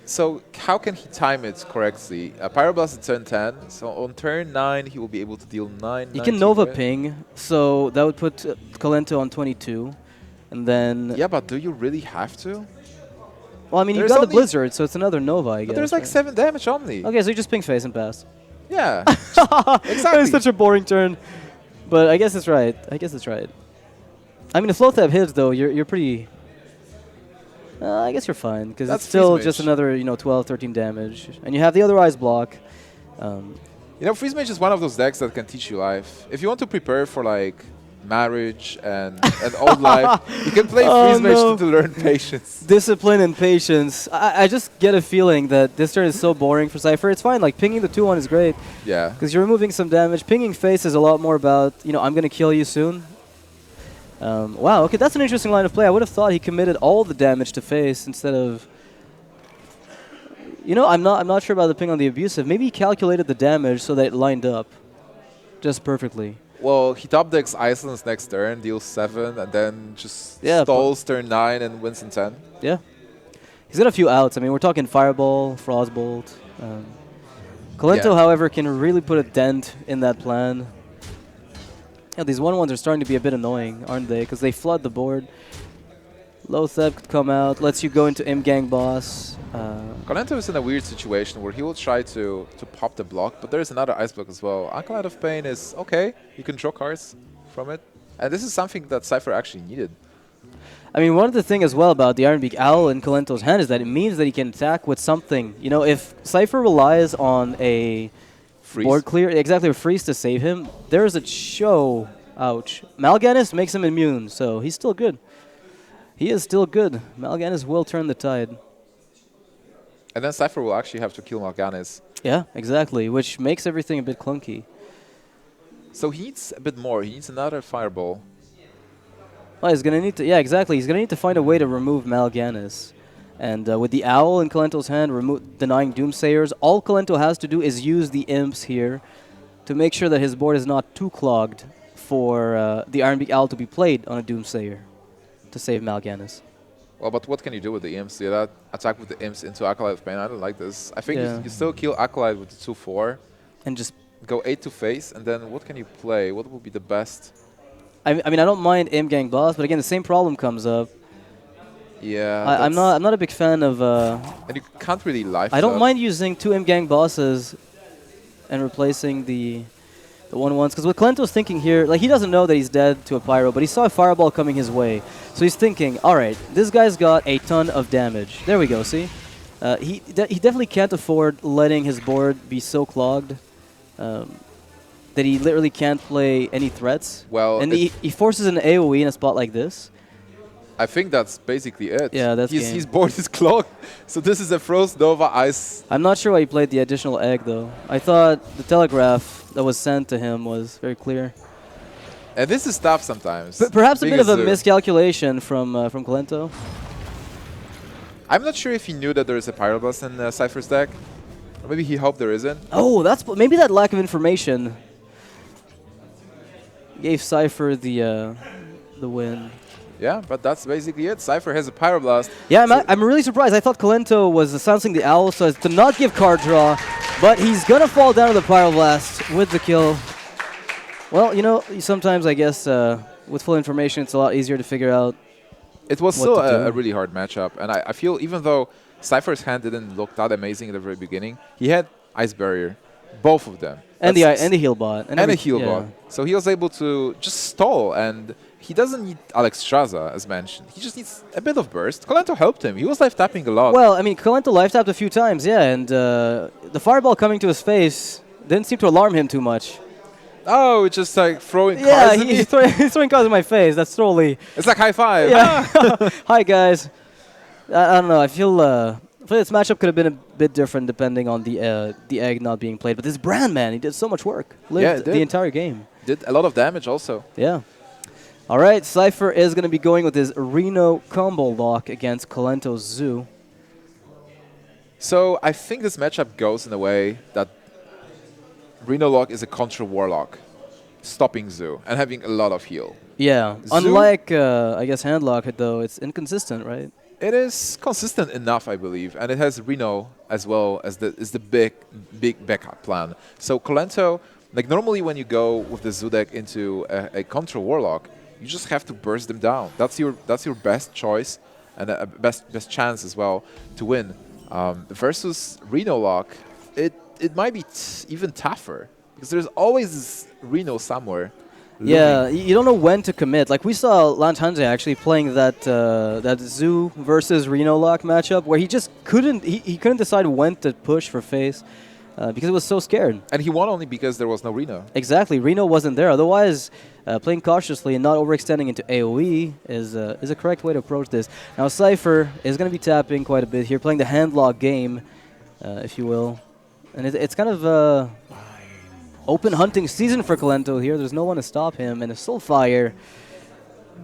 So how can he time it correctly? Pyroblast at turn 10, so on turn 9 he will be able to deal 9. He can Nova Ping, so that would put Kolento on 22. And then... Yeah, but do you really have to? Well, I mean, you've got the Blizzard, so it's another Nova, I guess. But there's like 7 damage only. Okay, so you just ping face and pass. Yeah, exactly. That is such a boring turn. But I guess it's right. I guess it's right. I mean, if Lothab hits, though, you're pretty... I guess you're fine, because it's still just another 12, 13 damage. And you have the other Eyes block. You know, Freeze Mage is one of those decks that can teach you life. If you want to prepare for, like, marriage and old life, you can play Freeze Mage to learn patience. Discipline and patience. I just get a feeling that this turn is so boring for Cipher. It's fine, like, pinging the 2-1 is great. Yeah. Because you're removing some damage. Pinging face is a lot more about, I'm going to kill you soon. Wow, okay, that's an interesting line of play. I would have thought he committed all the damage to face instead of... I'm not sure about the ping on the abusive. Maybe he calculated the damage so that it lined up just perfectly. Well, he top decks Iceland's next turn, deals 7, and then just stalls turn 9 and wins in 10. Yeah. He's got a few outs. I mean, we're talking Fireball, Frostbolt. Kolento, however, can really put a dent in that plan. Yeah, these 1-1s are starting to be a bit annoying, aren't they? Because they flood the board. Lothab could come out, lets you go into Im-Gang Boss. Kolento is in a weird situation where he will try to pop the block, but there's another Ice block as well. Acolyte of Pain is okay. You can draw cards from it. And this is something that Cipher actually needed. I mean, one of the things as well about the Ironbeak Owl in Kolento's hand is that it means that he can attack with something. If Cipher relies on a... Freeze. Board clear, exactly, a freeze to save him. There's a show. Ouch. Mal'Ganis makes him immune, so he's still good. He is still good. Mal'Ganis will turn the tide. And then Cipher will actually have to kill Mal'Ganis. Yeah, exactly, which makes everything a bit clunky. So he needs a bit more. He needs another Fireball. Well, he's going to need to... Yeah, exactly. He's going to need to find a way to remove Mal'Ganis. And with the Owl in Kolento's hand, denying Doomsayers, all Kolento has to do is use the Imps here to make sure that his board is not too clogged for the Ironbeak Owl to be played on a Doomsayer to save Mal'Ganis. Well, but what can you do with the Imps? You attack with the Imps into Acolyte of Pain. I don't like this. I think you still kill Acolyte with the 2-4. And just... Go 8 to face, and then what can you play? What would be the best? I mean, I don't mind Im-Gang Boss, but again, the same problem comes up. Yeah, I'm not a big fan of... and you can't really life I don't mind using 2 Im-Gang Bosses and replacing the 1-1s. Because what Kolento's thinking here, like, he doesn't know that he's dead to a Pyro, but he saw a Fireball coming his way. So he's thinking, all right, this guy's got a ton of damage. There we go, see? He definitely can't afford letting his board be so clogged that he literally can't play any threats. Well, and he forces an AoE in a spot like this. I think that's basically it. Yeah, that's his board is clogged, so this is a Frost Nova Ice. I'm not sure why he played the additional egg, though. I thought the telegraph that was sent to him was very clear. And this is tough sometimes. Perhaps a bit of a miscalculation from Kolento. I'm not sure if he knew that there is a Pyroblast in Cipher's deck. Or maybe he hoped there isn't. Oh, maybe that lack of information gave Cipher the win. Yeah, but that's basically it. Cipher has a Pyroblast. Yeah, I'm really surprised. I thought Kolento was silencing the Owl so as to not give card draw, but he's going to fall down to the Pyroblast with the kill. Well, sometimes I guess with full information it's a lot easier to figure out. It was still a really hard matchup, and I feel even though Cipher's hand didn't look that amazing at the very beginning, he had Ice Barrier. Both of them. And the heal bot. And a heal bot. So he was able to just stall, and he doesn't need Alex Straza, as mentioned. He just needs a bit of burst. Kolento helped him. He was life tapping a lot. Well, I mean, Kolento life tapped a few times, yeah, and the fireball coming to his face didn't seem to alarm him too much. Oh, it's just like throwing cards at me? He's throwing cards in my face. That's totally... It's like high five. Yeah. Hi, guys. I don't know. I feel this matchup could have been a bit different depending on the egg not being played. But this Brand, man, he did so much work. Lived the entire game. Did a lot of damage also. Yeah. All right, Cipher is going to be going with his Reno combo lock against Kolento's Zoo. So I think this matchup goes in a way that Renolock is a contra Warlock, stopping Zoo and having a lot of heal. Yeah, Zoo, unlike, I guess, Handlock, though, it's inconsistent, right? It is consistent enough, I believe, and it has Reno as well as the big backup plan. So Kolento, like normally when you go with the Zoo deck into a contra Warlock, you just have to burst them down. That's your best choice and a best chance as well to win. Versus Renolock, it might be even tougher because there's always this Reno somewhere. Yeah, you don't know when to commit. Like we saw Lantanze actually playing that Zoo versus Renolock matchup where he just couldn't couldn't decide when to push for face because he was so scared. And he won only because there was no Reno. Exactly, Reno wasn't there. Otherwise, playing cautiously and not overextending into AoE is a correct way to approach this. Now Cipher is going to be tapping quite a bit here, playing the handlock game, if you will. And it's kind of open hunting season for Kolento here. There's no one to stop him. And a Soulfire,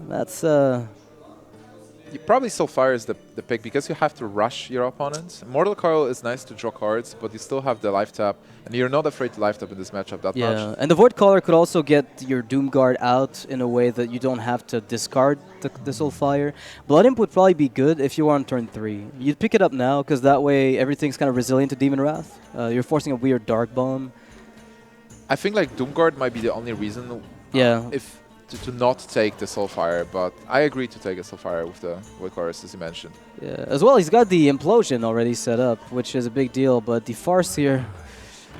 that's... Probably Soulfire is the pick because you have to rush your opponents. Mortal Coil is nice to draw cards, but you still have the life tap. And you're not afraid to life tap in this matchup that much. Yeah, and the Void Caller could also get your Doom Guard out in a way that you don't have to discard the Soulfire. Blood Imp would probably be good if you were on turn 3. You'd pick it up now because that way everything's kind of resilient to Demon Wrath. You're forcing a weird Dark Bomb. I think like Doom Guard might be the only reason if to not take the Soulfire, but I agree to take a Soulfire with the Void Chorus, as you mentioned. Yeah, as well, he's got the Implosion already set up, which is a big deal, but the Farce here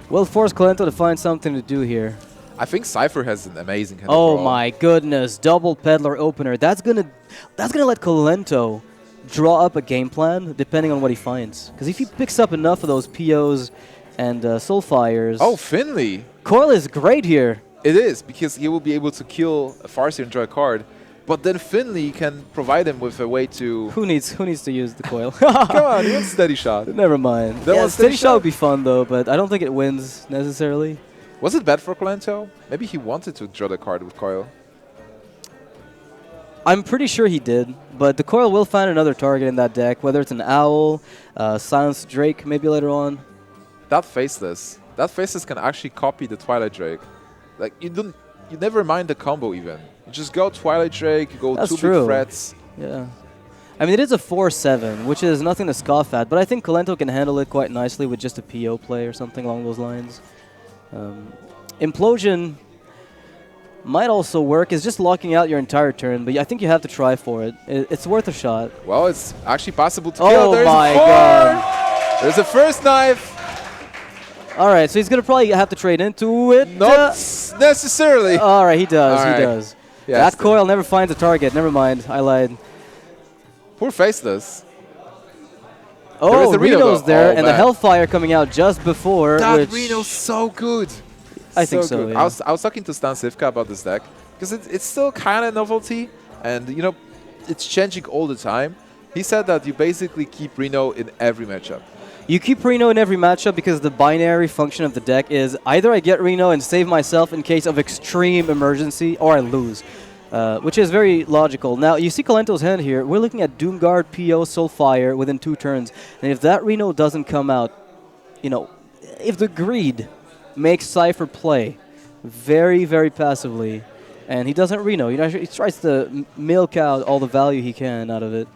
will force Kolento to find something to do here. I think Cipher has an amazing hand. Oh my goodness, double Peddler opener. That's gonna let Kolento draw up a game plan depending on what he finds. Because if he picks up enough of those POs and Soulfires... Oh, Finley! Coil is great here. It is, because he will be able to kill a Farseer and draw a card, but then Finley can provide him with a way to... Who needs to use the Coil? Come on, he wants Steady Shot. Never mind. Yeah, Steady Shot would be fun though, but I don't think it wins necessarily. Was it bad for Kolento? Maybe he wanted to draw the card with Coil. I'm pretty sure he did, but the Coil will find another target in that deck, whether it's an Owl, Silenced Drake maybe later on. That Faceless can actually copy the Twilight Drake. Like, you never mind the combo even. You just go Twilight Drake, you go two big threats. Yeah. I mean, it is a 4/7, which is nothing to scoff at, but I think Kolento can handle it quite nicely with just a PO play or something along those lines. Implosion might also work. It's just locking out your entire turn, but I think you have to try for it. It's worth a shot. Well, it's actually possible to kill. Oh my god. There's a first knife. All right, so he's going to probably have to trade into it. Not necessarily. All right, he does. He does. Yeah, that Coil never finds a target. Never mind. I lied. Poor Faceless. Oh, Reno's there, and the Hellfire coming out just before. That Reno's so good. I think so, yeah. I was talking to Stan Sivka about this deck, because it's still kind of novelty, and, you know, it's changing all the time. He said that you basically keep Reno in every matchup. You keep Reno in every matchup because the binary function of the deck is either I get Reno and save myself in case of extreme emergency, or I lose, which is very logical. Now, you see Kolento's hand here. We're looking at Doomguard, PO, Soulfire within 2 turns. And if that Reno doesn't come out, you know, if the greed makes Cipher play very, very passively, and he doesn't Reno, you know, he tries to milk out all the value he can out of it,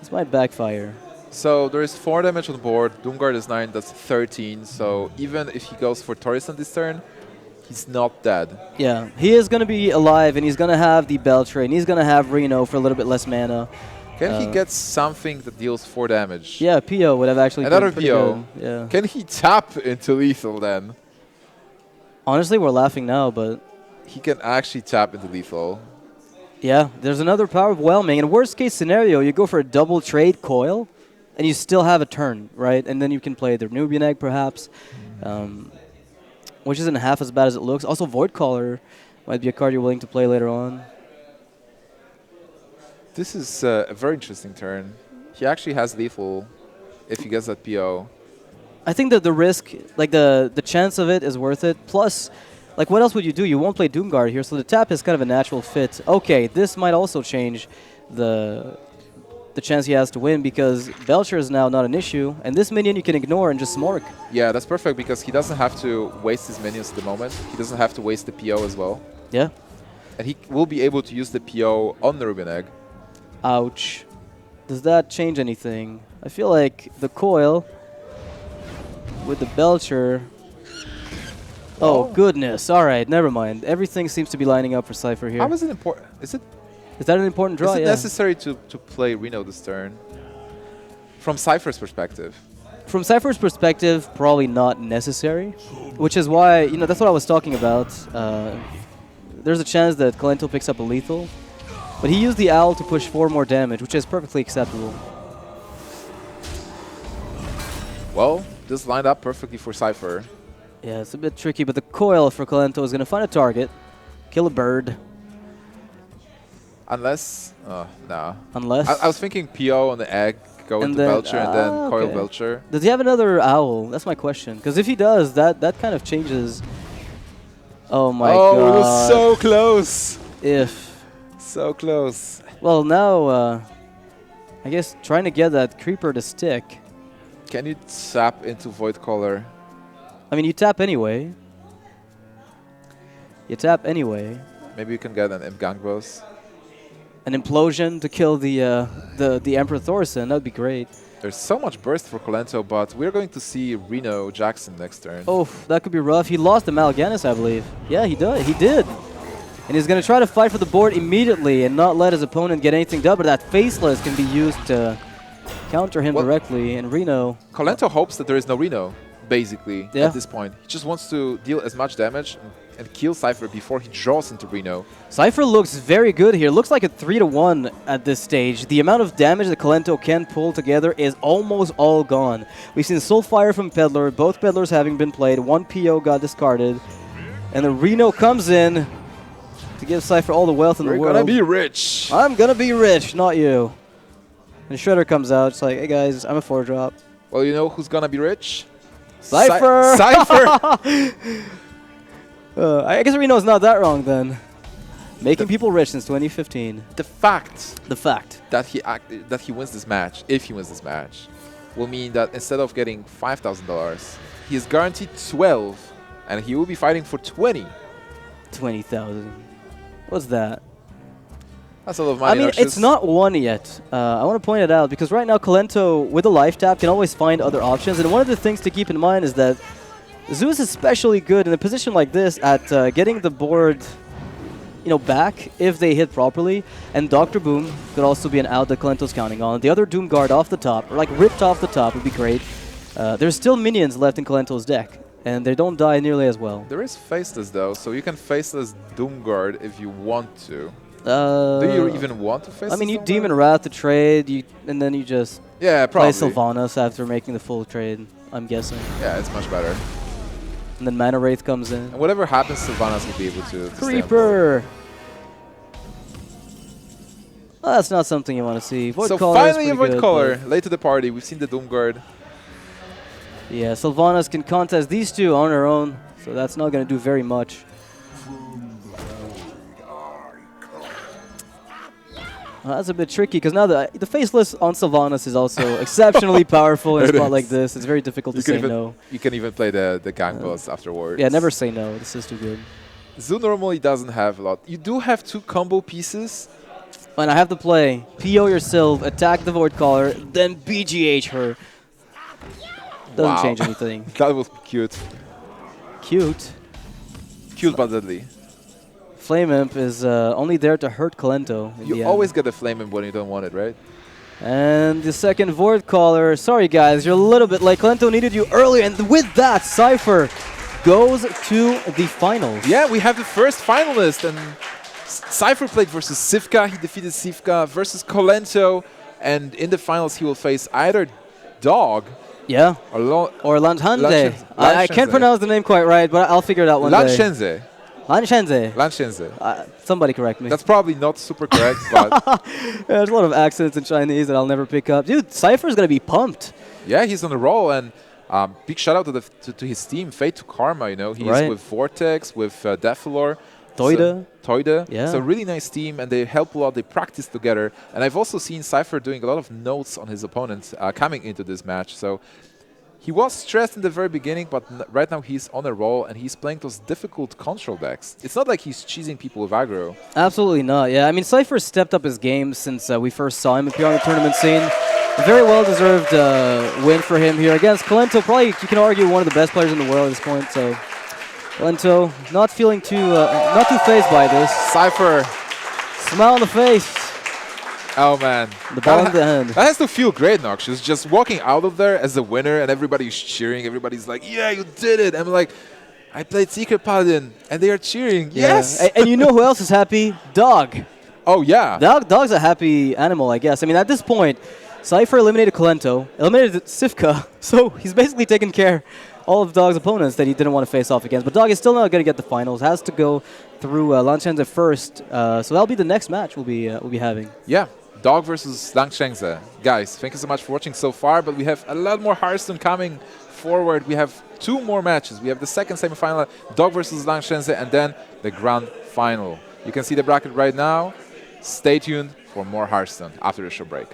this might backfire. So there is 4 damage on the board. Doomguard is 9, that's 13. So even if he goes for Taurus on this turn, he's not dead. Yeah, he is going to be alive, and he's going to have the Beltray, and he's going to have Reno for a little bit less mana. Can he get something that deals 4 damage? Yeah, PO would have actually another been PO. good. Yeah. Can he tap into lethal then? Honestly, we're laughing now, but... He can actually tap into lethal. Yeah, there's another power overwhelming. In worst case scenario, you go for a double trade coil, and you still have a turn, right? And then you can play the Nubian Egg, perhaps, which isn't half as bad as it looks. Also, Void Caller might be a card you're willing to play later on. This is a very interesting turn. He actually has lethal if he gets that PO. I think that the risk, like the chance of it is worth it. Plus, like what else would you do? You won't play Doomguard here, so the tap is kind of a natural fit. Okay, this might also change the chance he has to win because Belcher is now not an issue, and this minion you can ignore and just smork. Yeah, that's perfect because he doesn't have to waste his minions at the moment. He doesn't have to waste the PO as well. Yeah. And he will be able to use the PO on the Ruben Egg. Ouch. Does that change anything? I feel like the coil with the Belcher... Oh, goodness. All right, never mind. Everything seems to be lining up for Cipher here. How is it important? Is that an important draw? Is it necessary to play Reno this turn? From Cipher's perspective. From Cipher's perspective, probably not necessary. Which is why, you know, that's what I was talking about. There's a chance that Kolento picks up a lethal. But he used the Owl to push 4 more damage, which is perfectly acceptable. Well, this lined up perfectly for Cipher. Yeah, it's a bit tricky, but the coil for Kolento is going to find a target, kill a bird. Unless, no. Unless? I was thinking PO on the egg, go into Belcher, and then coil Belcher. Does he have another Owl? That's my question. Because if he does, that kind of changes. Oh my god. Oh, it was so close. If. So close. Well, now, I guess trying to get that creeper to stick. Can you tap into Void Caller? I mean, you tap anyway. You tap anyway. Maybe you can get an Imp Gang Boss. An implosion to kill the Emperor Thorson. That would be great. There's so much burst for Kolento, but we're going to see Reno Jackson next turn. Oh, that could be rough. He lost to Mal'Ganis, I believe. Yeah, he did. He did. And he's going to try to fight for the board immediately and not let his opponent get anything done, but that Faceless can be used to counter him directly. And Reno... Kolento hopes that there is no Reno, basically, at this point. He just wants to deal as much damage and kill Cipher before he draws into Reno. Cipher looks very good here. Looks like a 3-1 at this stage. The amount of damage that Kolento can pull together is almost all gone. We've seen Soulfire from Peddler, both Peddlers having been played. 1 PO got discarded. And then Reno comes in to give Cipher all the wealth in the world. We're gonna be rich. I'm gonna be rich, not you. And Shredder comes out. It's like, hey guys, I'm a 4-drop. Well, you know who's gonna be rich? Cipher! Cipher! I guess Reno's not that wrong then. Making people rich since 2015. The fact that he wins this match, if he wins this match, will mean that instead of getting $5,000, he is guaranteed 12, and he will be fighting for 20. 20,000. What's that? That's a lot of money. I mean, it's not won yet. I want to point it out because right now Kolento, with a life tap, can always find other options. And one of the things to keep in mind is that Zoo is especially good in a position like this at getting the board, you know, back if they hit properly. And Dr. Boom could also be an out that Kolento's counting on. The other Doom Guard off the top, or like ripped off the top, would be great. There's still minions left in Kolento's deck, and they don't die nearly as well. There is Faceless though, so you can Faceless Doomguard if you want to. Do you even want to Faceless? I mean, you Demon Wrath to trade, and then you just probably play Sylvanas after making the full trade, I'm guessing. Yeah, it's much better. And then Mana Wraith comes in. And whatever happens, Sylvanas will be able to Creeper! Well, that's not something you want to see. Void so Caller finally a Void Caller, late to the party. We've seen the Doomguard. Yeah, Sylvanas can contest these two on her own, so that's not going to do very much. That's a bit tricky, because now the Faceless on Sylvanas is also exceptionally powerful in a spot like this. It's very difficult to say no. You can even play the gang boss afterwards. Yeah, never say no. This is too good. Zoo normally doesn't have a lot. You do have 2 combo pieces. And I have to play PO yourself, attack the Void Caller, then BGH her. Doesn't change anything. That was cute. Cute? Cute but deadly. Flame Imp is only there to hurt Kolento. You always get a Flame Imp when you don't want it, right? And the second Void Caller. Sorry guys, you're a little bit late. Kolento needed you earlier, and with that, Cipher goes to the finals. Yeah, we have the first finalist, and Cipher played versus Sivka. He defeated Sivka versus Kolento, and in the finals he will face either Dog. Yeah. Or Lanchenze. I can't pronounce the name quite right, but I'll figure it out one day. Lanchenze. Somebody correct me. That's probably not super correct, but yeah, there's a lot of accents in Chinese that I'll never pick up. Dude, Cypher's gonna be pumped. Yeah, he's on the roll, and big shout out to his team, Fate to Karma. You know, he's with Vortex, with Defilor, Toide. Yeah. So really nice team, and they help a lot. They practice together, and I've also seen Cipher doing a lot of notes on his opponents coming into this match. So he was stressed in the very beginning, but right now he's on a roll, and he's playing those difficult control decks. It's not like he's cheesing people with aggro. Absolutely not, yeah. I mean, Cypher stepped up his game since we first saw him appear on the tournament scene. A very well-deserved win for him here against Kolento. Probably, you can argue, one of the best players in the world at this point. So Kolento not feeling not too phased by this. Cipher. Smile on the face. Oh man, the ball in the hand. That has to feel great, Noxious. Just walking out of there as a winner, and everybody's cheering. Everybody's like, "Yeah, you did it!" I'm like, "I played Secret Paladin, and they are cheering." Yeah. Yes. And you know who else is happy? Dog. Oh yeah. Dog's a happy animal, I guess. I mean, at this point, Cipher eliminated Kolento, eliminated Sivka, so he's basically taken care all of Dog's opponents that he didn't want to face off against. But Dog is still not going to get the finals. Has to go through Lanchenze first. So that'll be the next match we'll be having. Yeah. Dog versus Lanchenze. Guys, thank you so much for watching so far, but we have a lot more Hearthstone coming forward. We have 2 more matches. We have the second semifinal, Dog versus Lanchenze, and then the grand final. You can see the bracket right now. Stay tuned for more Hearthstone after the short break.